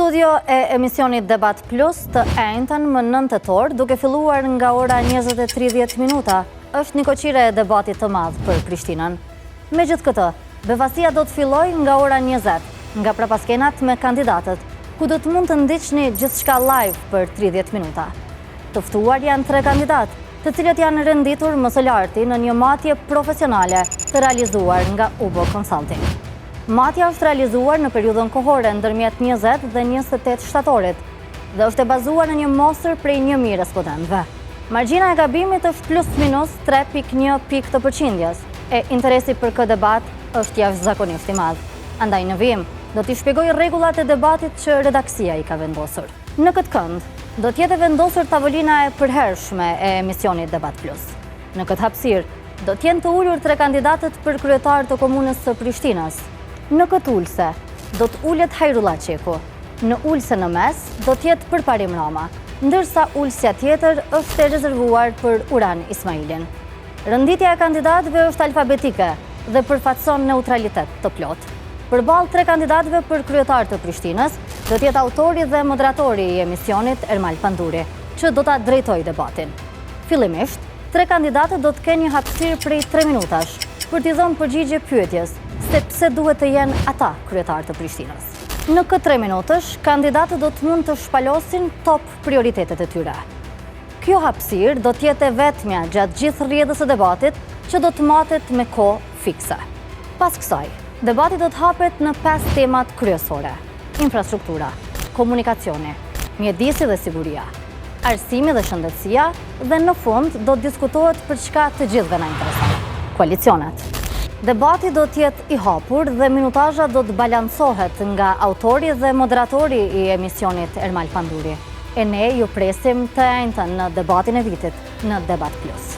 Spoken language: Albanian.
Studio e emisionit Debat Plus të enjtën më 9 tetor, duke filluar nga ora 20:30 minuta, është një koqire e debatit të madh për Prishtinën. Megjithë këtë, befasia do të fillojë nga ora 20, nga prapaskenat me kandidatët, ku do të mund të ndiqni gjithçka live për 30 minuta. Të ftuar janë 3 kandidatë, të cilët janë renditur më së larti në një matje profesionale të realizuar nga UBO Consulting. Matja është realizuar në periudhën kohore ndërmjet 20 dhe 28 shtatorit dhe është e bazuar në një mosër prej 1000 respondentëve. Margjina e gabimit është plus minus 3.1 pikë të përqindjes e interesi për këtë debat është jashtëzakonisht i madh. Andaj në vijim do t'i shpjegoj rregullat e debatit që redaksia i ka vendosur. Në këtë kënd do t'jetë vendosur tavolina e përhershme e emisionit Debat Plus. Në këtë hapësirë do t'jenë të ulur 3 kandidatët për kryetar të komunës së Prishtinës. Në këtë ulse do të ulet Hajrullah Qeku, në ulse në mes do t'jetë Përparim Rama, ndërsa ulsja tjetër është e rezervuar për Uran Ismailin. Rënditja e kandidatëve është alfabetike dhe përfaqëson neutralitet të plot. Përballë 3 kandidatëve për kryetar të Prishtinës do t'jetë autori dhe moderatori i emisionit Ermal Panduri, që do ta drejtojë debatin. Fillimisht, 3 kandidatët do të kenë një hapësirë prej 3 minutash për t'i dhënë përgjigje pyetjes se pse duhet të jenë ata kryetar të Prishtinës. Në këtë 3 minutësh, kandidatët do të mund të shpalosin top prioritetet e tyre. Kjo hapësirë do t'jetë e vetmja gjatë gjithë rrjedhës së debatit që do të matet me kohë fikse. Pas kësaj, debati do të hapet në 5 temat kryesore: infrastruktura, komunikacioni, mjedisi dhe siguria, arsimi dhe shëndetësia, dhe në fund do të diskutohet për çka të gjithëve na intereson: koalicionet. Debati do t'jetë i hapur dhe minutazha do të balancohet nga autori dhe moderatori i emisionit Ermal Panduri. E ne ju presim të enjtën në debatin e vitit në Debat Plus.